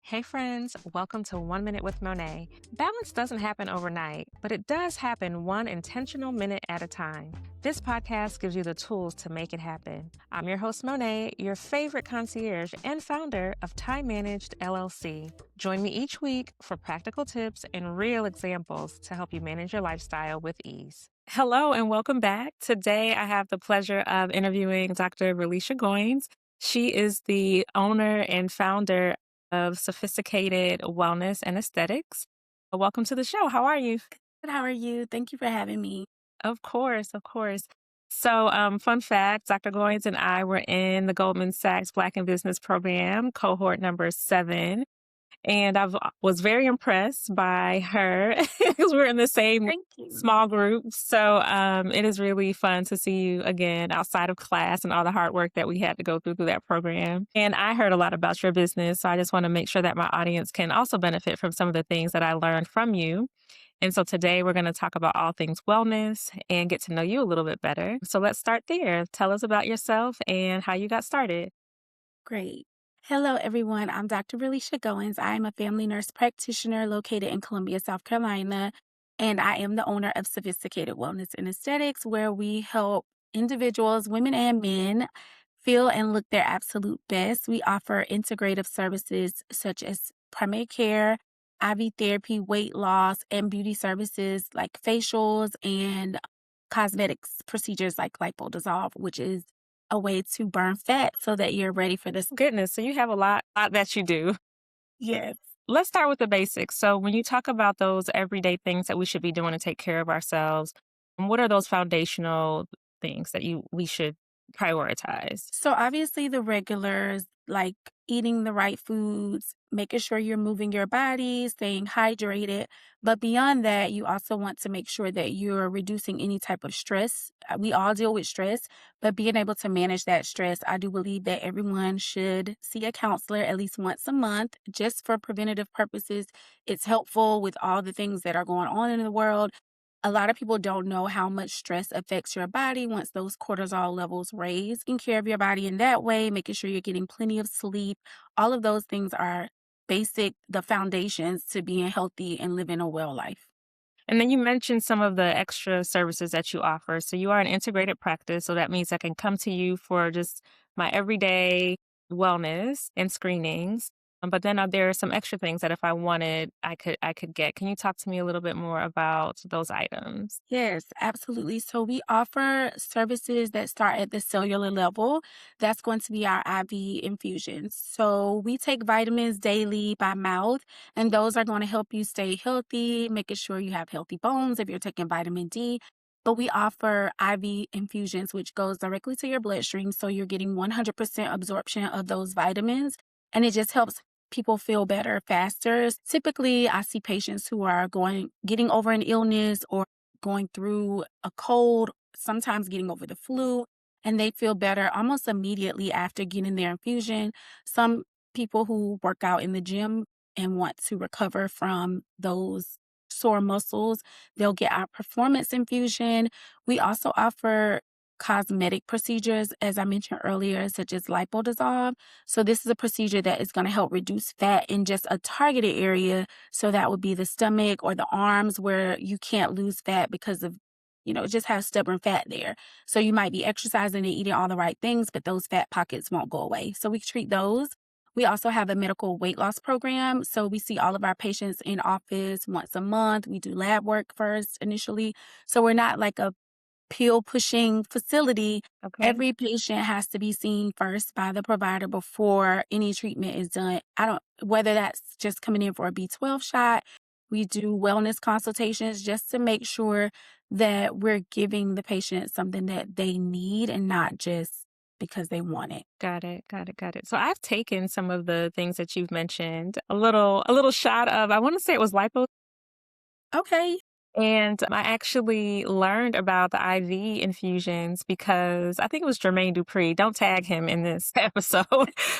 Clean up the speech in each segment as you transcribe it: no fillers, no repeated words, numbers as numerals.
Hey friends, welcome to 1 Minute with Monet. Balance doesn't happen overnight, but it does happen one intentional minute at a time. This podcast gives you the tools to make it happen. I'm your host, Monet, your favorite concierge and founder of Time Managed LLC. Join me each week for practical tips and real examples to help you manage your lifestyle with ease. Hello and welcome back. Today I have the pleasure of interviewing Dr. Verlisha Goins. She is the owner and founder of Sophisticated Wellness and Aesthetics. Welcome to the show. How are you? Good, how are you? Thank you for having me. Of course, of course. So, fun fact, Dr. Goins and I were in the Goldman Sachs Black in Business program, cohort number 7. And was very impressed by her because we're in the same Thank you. small group. So it is really fun to see you again outside of class and all the hard work that we had to go through that program. And I heard a lot about your business. So I just want to make sure that my audience can also benefit from some of the things that I learned from you. And so today we're going to talk about all things wellness and get to know you a little bit better. So let's start there. Tell us about yourself and how you got started. Great. Hello, everyone. I'm Dr. Verlisha Goins. I am a family nurse practitioner located in Columbia, South Carolina, and I am the owner of Sophisticated Wellness and Aesthetics, where we help individuals, women and men, feel and look their absolute best. We offer integrative services such as primary care, IV therapy, weight loss, and beauty services like facials and cosmetics procedures like lipo which is a way to burn fat so that you're ready for this. Goodness. So you have a lot that you do. Yes. Let's start with the basics. So, when you talk about those everyday things that we should be doing to take care of ourselves, what are those foundational things that we should prioritize? So obviously the regulars like eating the right foods, making sure you're moving your body, staying hydrated. But beyond that, you also want to make sure that you're reducing any type of stress. We all deal with stress, but being able to manage that stress, I do believe that everyone should see a counselor at least once a month just for preventative purposes. It's helpful with all the things that are going on in the world. A lot of people don't know how much stress affects your body once those cortisol levels raise. Taking care of your body in that way, making sure you're getting plenty of sleep, all of those things are the foundations to being healthy and living a well life. And then you mentioned some of the extra services that you offer. So, you are an integrated practice. So, that means I can come to you for just my everyday wellness and screenings. But then there are some extra things that if I wanted, I could get. Can you talk to me a little bit more about those items? Yes, absolutely. So we offer services that start at the cellular level. That's going to be our IV infusions. So we take vitamins daily by mouth, and those are going to help you stay healthy, making sure you have healthy bones if you're taking vitamin D. But we offer IV infusions, which goes directly to your bloodstream. So you're getting 100% absorption of those vitamins, and it just helps people feel better faster. Typically, I see patients who are getting over an illness or going through a cold, sometimes getting over the flu, and they feel better almost immediately after getting their infusion. Some people who work out in the gym and want to recover from those sore muscles, they'll get our performance infusion. We also offer cosmetic procedures, as I mentioned earlier, such as lipo. So this is a procedure that is going to help reduce fat in just a targeted area. So that would be the stomach or the arms where you can't lose fat because of, just have stubborn fat there. So you might be exercising and eating all the right things, but those fat pockets won't go away. So we treat those. We also have a medical weight loss program. So we see all of our patients in office once a month. We do lab work first initially. So we're not like a pill pushing facility. Okay. Every patient has to be seen first by the provider before any treatment is done. Whether that's just coming in for a B12 shot, we do wellness consultations just to make sure that we're giving the patient something that they need and not just because they want it. Got it. Got it. Got it. So I've taken some of the things that you've mentioned, a little shot of, I want to say it was lipo. Okay. And I actually learned about the IV infusions because I think it was Jermaine Dupree. Don't tag him in this episode.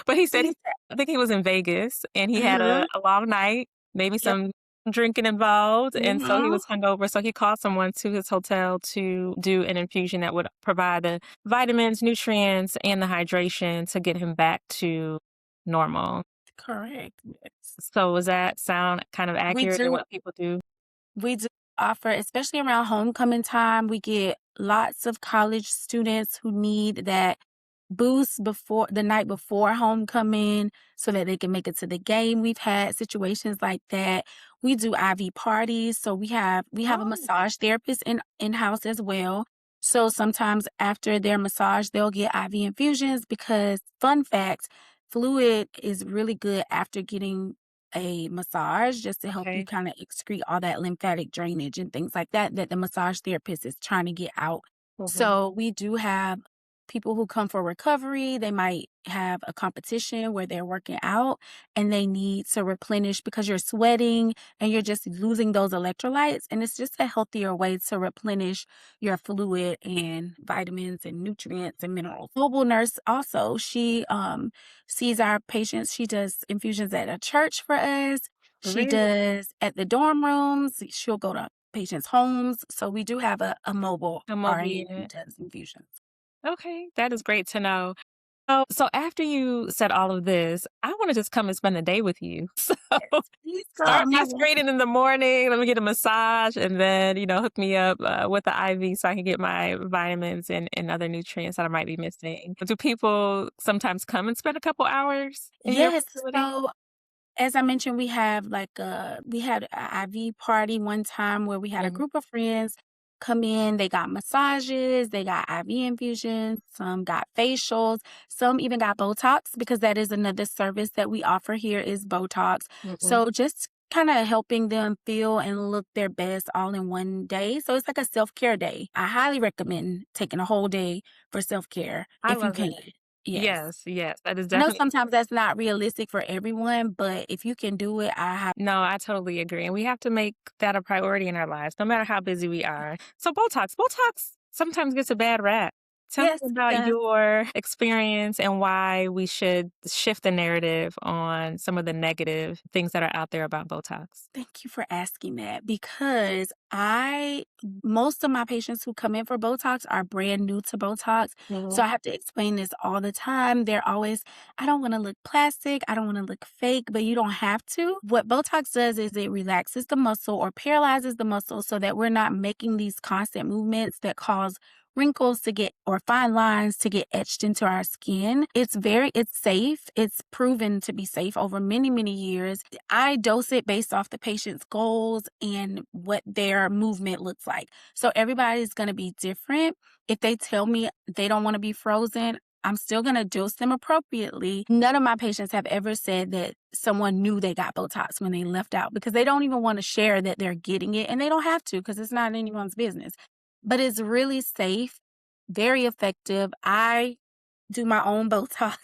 But he said, I think he was in Vegas and he had Uh-huh. a long night, maybe Yep. some drinking involved. And so he Mhm. was hungover. So he called someone to his hotel to do an infusion that would provide the vitamins, nutrients, and the hydration to get him back to normal. Correct. Yes. So does that sound kind of We accurate in do what people do? we do offer, especially around homecoming time, we get lots of college students who need that boost before the night before homecoming so that they can make it to the game. We've had situations like that. We do IV parties, so we have a Oh, massage therapist in-house as well. So sometimes after their massage, they'll get IV infusions because fun fact, fluid is really good after getting a massage just to help you okay. kind of excrete all that lymphatic drainage and things like that that the massage therapist is trying to get out. Mhm. So we do have people who come for recovery. They might have a competition where they're working out and they need to replenish because you're sweating and you're just losing those electrolytes. And it's just a healthier way to replenish your fluid and vitamins and nutrients and minerals. Mobile nurse also, she sees our patients. She does infusions at a church for us. She Really? does at the dorm rooms. She'll go to patients' homes. So we do have a mobile A mobile RN who unit. does infusions. Okay, that is great to know. So after you said all of this, I want to just come and spend the day with you. So Yes, please start come. my You're welcome. screening in the morning. Let me get a massage, and then hook me up with the IV so I can get my vitamins and other nutrients that I might be missing. Do people sometimes come and spend a couple hours in your Yes, facility? so as I mentioned, we had a IV party one time where we had a Mhm. group of friends come in. They got massages, they got IV infusions, some got facials, some even got Botox because that is another service that we offer here is Botox. Mhm. So just kind of helping them feel and look their best all in one day. So it's like a self-care day. I highly recommend taking a whole day for self-care I if you love can. it. Yes. Yes, yes, that is I know definitely. sometimes that's not realistic for everyone, but if you can do it, I have No, I totally agree, and we have to make that a priority in our lives, no matter how busy we are. So Botox sometimes gets a bad rap. Tell yes, me it about does. your experience and why we should shift the narrative on some of the negative things that are out there about Botox. Thank you for asking that because most of my patients who come in for Botox are brand new to Botox. So Mhm. I have to explain this all the time. They're always, I don't want to look plastic. I don't want to look fake, but you don't have to. What Botox does is it relaxes the muscle or paralyzes the muscle so that we're not making these constant movements that cause wrinkles to get or fine lines to get etched into our skin. It's safe. It's proven to be safe over many, many years. I dose it based off the patient's goals and what their movement looks like. So everybody's going to be different. If they tell me they don't want to be frozen, I'm still going to dose them appropriately. None of my patients have ever said that someone knew they got Botox when they left out because they don't even want to share that they're getting it and they don't have to because it's not anyone's business. But it's really safe, very effective. I do my own Botox.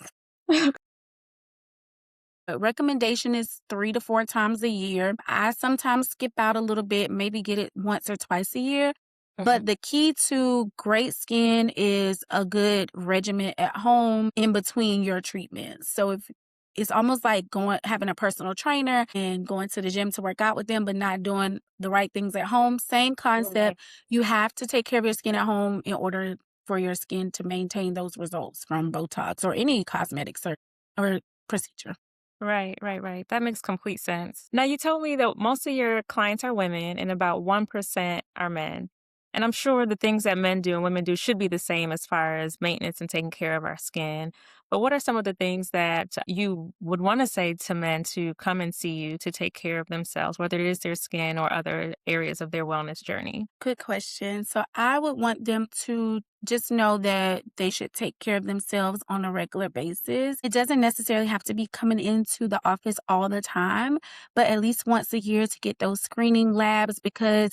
Recommendation is 3 to 4 times a year. I sometimes skip out a little bit, maybe get it once or twice a year. Mhm. But the key to great skin is a good regimen at home in between your treatments. So if it's almost like having a personal trainer and going to the gym to work out with them, but not doing the right things at home. Same Right. concept. You have to take care of your skin at home in order for your skin to maintain those results from Botox or any cosmetic surgery or procedure. Right, right, right. That makes complete sense. Now, you told me that most of your clients are women and about 1% are men. And I'm sure the things that men do and women do should be the same as far as maintenance and taking care of our skin. But what are some of the things that you would want to say to men to come and see you to take care of themselves, whether it is their skin or other areas of their wellness journey? Good question. So I would want them to just know that they should take care of themselves on a regular basis. It doesn't necessarily have to be coming into the office all the time, but at least once a year to get those screening labs because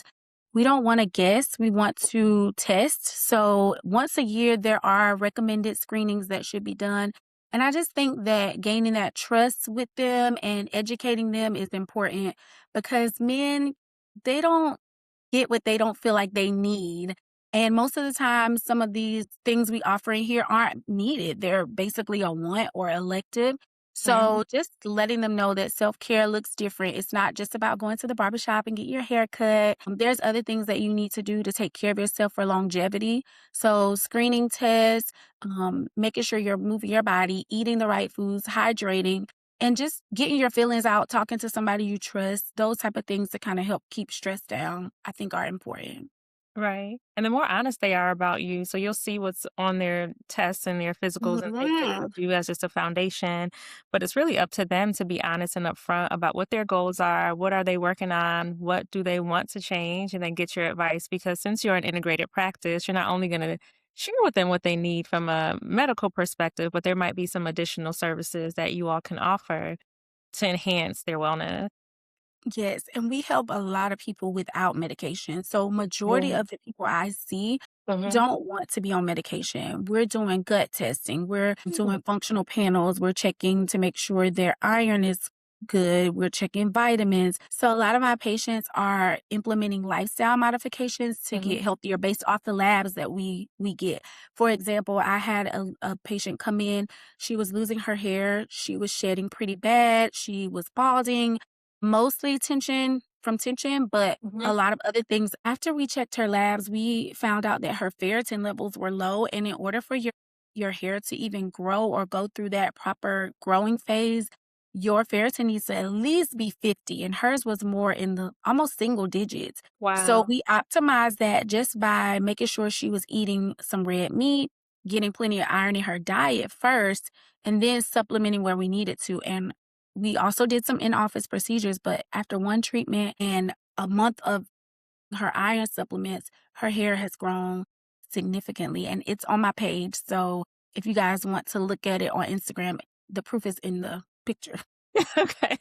we don't want to guess. We want to test. So once a year, there are recommended screenings that should be done. And I just think that gaining that trust with them and educating them is important because men, they don't get what they don't feel like they need. And most of the time, some of these things we offer in here aren't needed. They're basically a want or elective. Mhm. So just letting them know that self-care looks different. It's not just about going to the barbershop and get your hair cut. There's other things that you need to do to take care of yourself for longevity. So screening tests, making sure you're moving your body, eating the right foods, hydrating. and just getting your feelings out, talking to somebody you trust, those type of things to kind of help keep stress down, I think are important. Right. And the more honest they are about you, so you'll see what's on their tests and their physicals and things they Mhm. told you as just a foundation. But it's really up to them to be honest and upfront about what their goals are, what are they working on, what do they want to change, and then get your advice. Because since you're an integrated practice, you're not only going to share with them what they need from a medical perspective, but there might be some additional services that you all can offer to enhance their wellness. Yes, and we help a lot of people without medication. So majority Mm. of the people I see Mhm. don't want to be on medication. We're doing gut testing. We're Mm. doing functional panels. We're checking to make sure their iron is good. We're checking vitamins. So a lot of my patients are implementing lifestyle modifications to Mhm. get healthier based off the labs that we get. For example, I had a patient come in. She was losing her hair. She was shedding pretty bad. She was balding, mostly tension, but Mhm. a lot of other things. After we checked her labs, we found out that her ferritin levels were low, and in order for your hair to even grow or go through that proper growing phase, your ferritin needs to at least be 50, and hers was more in the almost single digits. So Wow. we optimized that just by making sure she was eating some red meat, getting plenty of iron in her diet first, and then supplementing where we needed to. And we also did some in-office procedures, but after one treatment and a month of her iron supplements, her hair has grown significantly, and it's on my page. So if you guys want to look at it on Instagram, the proof is in the picture. Okay.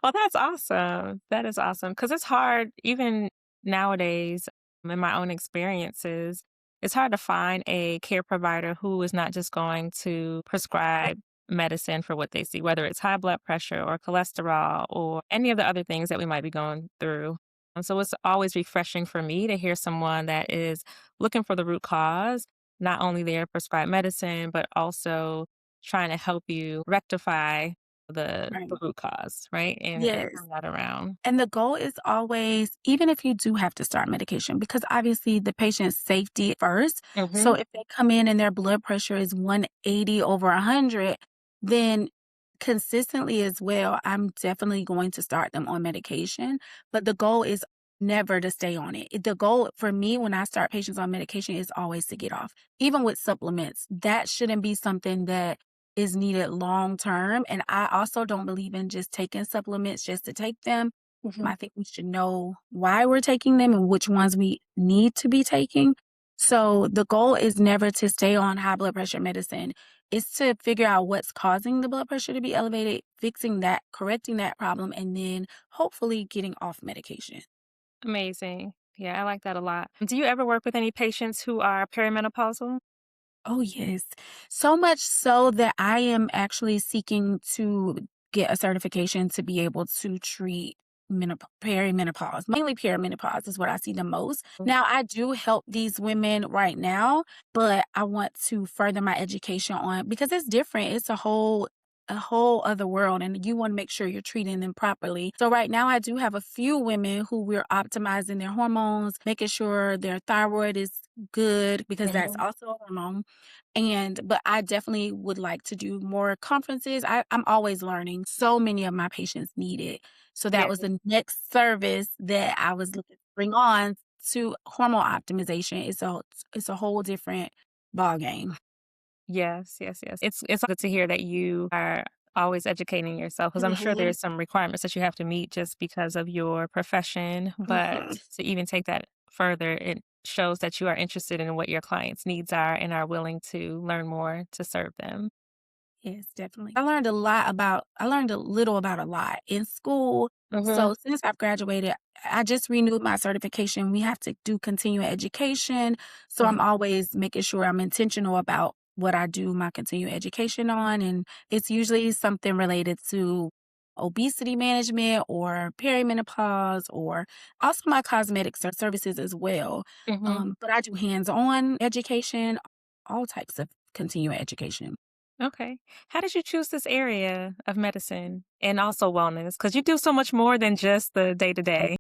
Oh, that's awesome. That is awesome because it's hard even nowadays, in my own experiences, it's hard to find a care provider who is not just going to prescribe medicine for what they see, whether it's high blood pressure or cholesterol or any of the other things that we might be going through. And so it's always refreshing for me to hear someone that is looking for the root cause, not only their prescribed medicine, but also trying to help you rectify the Right. root cause, right? And Yes. turn that around. And the goal is always, even if you do have to start medication, because obviously the patient's safety first. So Mhm. if they come in and their blood pressure is 180 over 100, then consistently as well, I'm definitely going to start them on medication. But the goal is never to stay on it. The goal for me when I start patients on medication is always to get off. Even with supplements, that shouldn't be something that is needed long term. And I also don't believe in just taking supplements just to take them. Mhm. I think we should know why we're taking them and which ones we need to be taking. So the goal is never to stay on high blood pressure medicine. It's to figure out what's causing the blood pressure to be elevated, fixing that, correcting that problem, and then hopefully getting off medication. Amazing. Yeah, I like that a lot. Do you ever work with any patients who are perimenopausal? Oh, yes. So much so that I am actually seeking to get a certification to be able to treat perimenopause. Mainly perimenopause is what I see the most. Mm. Now, I do help these women right now, but I want to further my education on because it's different. It's a whole other world and you want to make sure you're treating them properly. So right now I do have a few women who we're optimizing their hormones, making sure their thyroid is good because that's Mhm. also a hormone. But I definitely would like to do more conferences. I'm always learning. So many of my patients need it. So that Yeah. was the next service that I was looking to bring on to hormone optimization. It's a whole different ball game. Yes, yes, yes. It's good to hear that you are always educating yourself because I'm sure Mhm, there's some requirements that you have to meet just because of your profession. But mhm. to even take that further, it shows that you are interested in what your clients' needs are and are willing to learn more to serve them. Yes, definitely. I learned a little about a lot in school. Mhm. So since I've graduated, I just renewed my certification. We have to do continuing education. So Mhm. I'm always making sure I'm intentional about what I do my continuing education on. And it's usually something related to obesity management or perimenopause or also my cosmetic services as well. Mhm. But I do hands-on education, all types of continuing education. Okay. How did you choose this area of medicine and also wellness? Because you do so much more than just the day to day.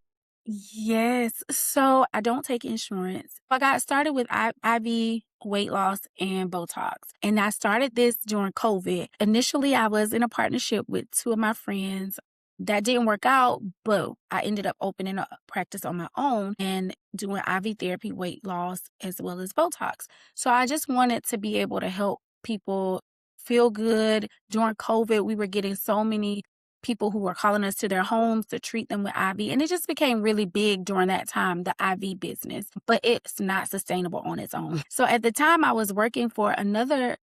Yes. So I don't take insurance. I got started with IV weight loss and Botox. And I started this during COVID. Initially, I was in a partnership with two of my friends. That didn't work out, but I ended up opening a practice on my own and doing IV therapy, weight loss, as well as Botox. So I just wanted to be able to help people feel good. During COVID, we were getting so many people who were calling us to their homes to treat them with IV. And it just became really big during that time, the IV business, but it's not sustainable on its own. So at the time, I was working for another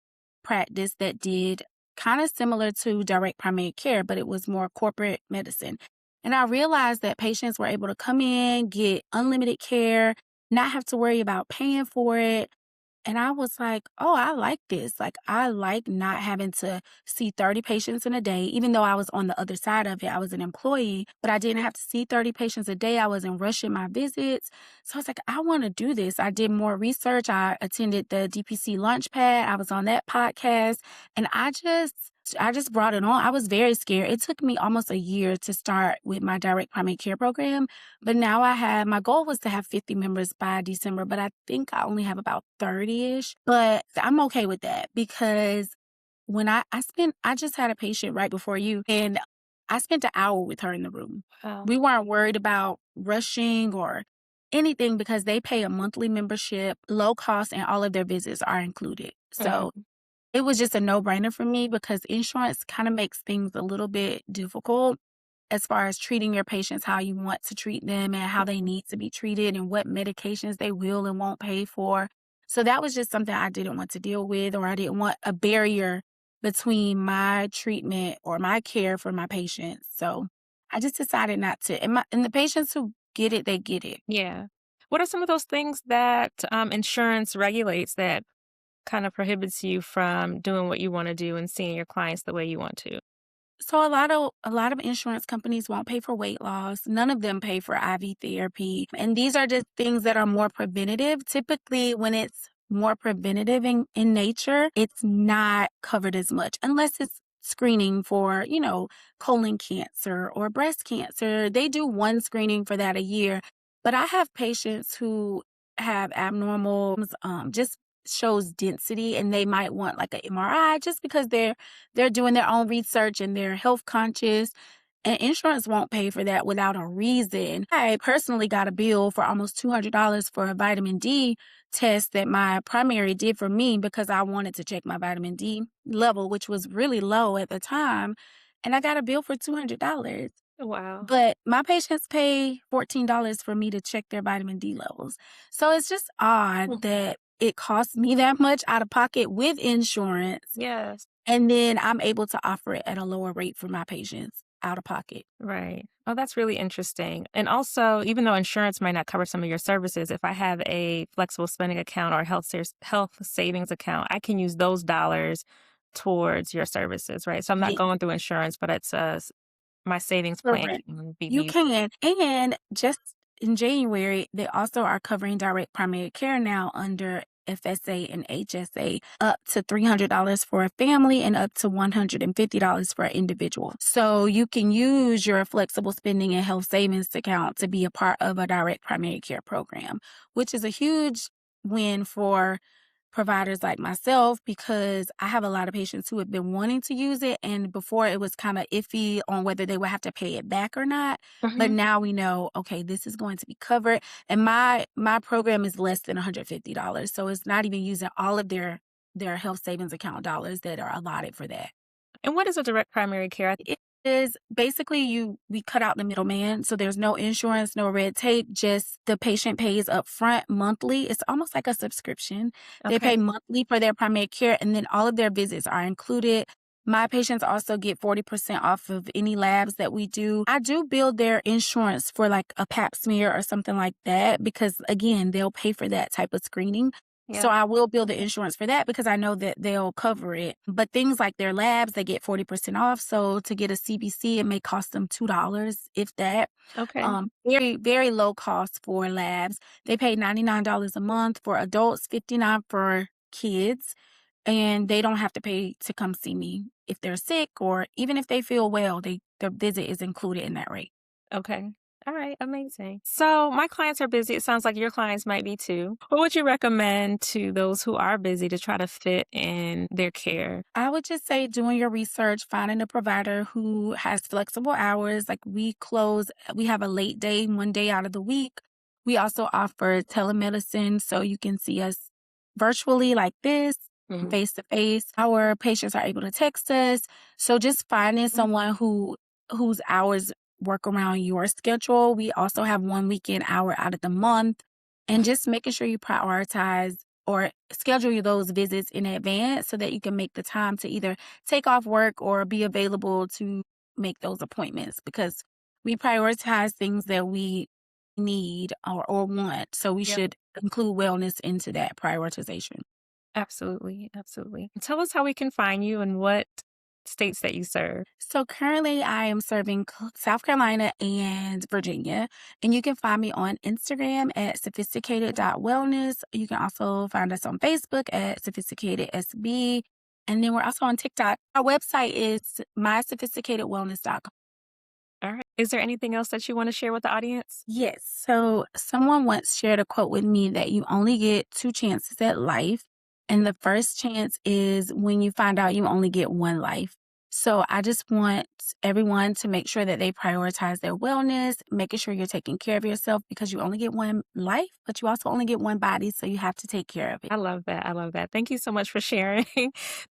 practice that did kind of similar to direct primary care, but it was more corporate medicine. And I realized that patients were able to come in, get unlimited care, not have to worry about paying for it, and I was like, "Oh, I like this." Like, I like not having to see 30 patients in a day, even though I was on the other side of it. I was an employee, but I didn't have to see 30 patients a day. I wasn't rushing my visits. So I was like, I want to do this. I did more research. I attended the DPC Launchpad. I was on that podcast, and I just brought it on. I was very scared. It took me almost a year to start with my direct primary care program, but now my goal was to have 50 members by December, but I think I only have about 30-ish. But I'm okay with that because when I just had a patient right before you, and I spent an hour with her in the room. Wow. We weren't worried about rushing or anything because they pay a monthly membership, low cost, and all of their visits are included. So Mhm. it was just a no-brainer for me because insurance kind of makes things a little bit difficult as far as treating your patients how you want to treat them and how they need to be treated and what medications they will and won't pay for. So that was just something I didn't want to deal with, or I didn't want a barrier between my treatment or my care for my patients. So I just decided not to. And the patients who get it, they get it. Yeah. What are some of those things that insurance regulates that kind of prohibits you from doing what you want to do and seeing your clients the way you want to? So a lot of insurance companies won't pay for weight loss. None of them pay for IV therapy. And these are just things that are more preventative. Typically, when it's more preventative in nature, it's not covered as much unless it's screening for, colon cancer or breast cancer. They do one screening for that a year. But I have patients who have abnormal, just shows density, and they might want like an MRI just because they're doing their own research and they're health conscious, and insurance won't pay for that without a reason. I personally got a bill for almost $200 for a vitamin D test that my primary did for me because I wanted to check my vitamin D level, which was really low at the time. And I got a bill for $200. Wow. But my patients pay $14 for me to check their vitamin D levels. So it's just odd Mm. that it costs me that much out of pocket with insurance, Yes. and then I'm able to offer it at a lower rate for my patients out of pocket. Right. Oh, that's really interesting. And also, even though insurance might not cover some of your services, if I have a flexible spending account or a health savings account, I can use those dollars towards your services, right? So I'm not Right. going through insurance, but my savings plan Correct. can be You used. can. And just in January, they also are covering direct primary care now under FSA and HSA, up to $300 for a family and up to $150 for an individual. So you can use your flexible spending and health savings account to be a part of a direct primary care program, which is a huge win for providers like myself because I have a lot of patients who have been wanting to use it, and before it was kind of iffy on whether they would have to pay it back or not, but Mhm. now we know, okay, this is going to be covered, and my program is less than $150, so it's not even using all of their health savings account dollars that are allotted for that. And what is a direct primary care? It is basically we cut out the middleman, so there's no insurance, no red tape, just the patient pays up front monthly. It's almost like a subscription. They Okay. pay monthly for their primary care, and then all of their visits are included. My patients also get 40% off of any labs that we do. I do build their insurance for like a pap smear or something like that because, again, they'll pay for that type of screening. So Yeah. I will build the insurance for that because I know that they'll cover it. But things like their labs, they get 40% off. So to get a CBC, it may cost them $2, if that. Okay. Very, very low cost for labs. They pay $99 a month for adults, 59 for kids, and they don't have to pay to come see me if they're sick or even if they feel well. Their visit is included in that rate. Okay. All right, amazing. So my clients are busy. It sounds like your clients might be too. What would you recommend to those who are busy to try to fit in their care? I would just say doing your research, finding a provider who has flexible hours. Like we have a late day, one day out of the week. We also offer telemedicine, so you can see us virtually like this, Mhm. face to face. Our patients are able to text us. So just finding someone whose hours work around your schedule. We also have one weekend hour out of the month, and just making sure you prioritize or schedule those visits in advance so that you can make the time to either take off work or be available to make those appointments, because we prioritize things that we need or want. So we Yep. should include wellness into that prioritization. Absolutely. Absolutely. Tell us how we can find you and what states that you serve. So currently, I am serving South Carolina and Virginia. And you can find me on Instagram at sophisticated.wellness. You can also find us on Facebook at sophisticatedSB. And then we're also on TikTok. Our website is mysophisticatedwellness.com. All right. Is there anything else that you want to share with the audience? Yes. So someone once shared a quote with me that you only get two chances at life. And the first chance is when you find out you only get one life. So I just want everyone to make sure that they prioritize their wellness, making sure you're taking care of yourself, because you only get one life, but you also only get one body. So you have to take care of it. I love that. I love that. Thank you so much for sharing.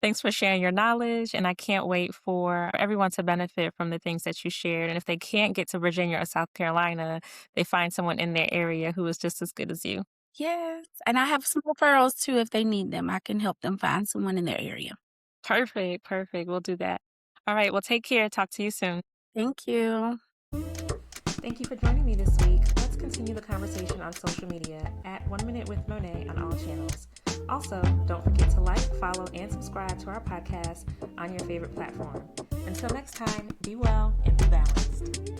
Thanks for sharing your knowledge. And I can't wait for everyone to benefit from the things that you shared. And if they can't get to Virginia or South Carolina, they find someone in their area who is just as good as you. Yes. And I have some referrals too if they need them. I can help them find someone in their area. Perfect. Perfect. We'll do that. All right. Well, take care. Talk to you soon. Thank you. Thank you for joining me this week. Let's continue the conversation on social media at 1 Minute with Monet on all channels. Also, don't forget to like, follow, and subscribe to our podcast on your favorite platform. Until next time, be well and be balanced.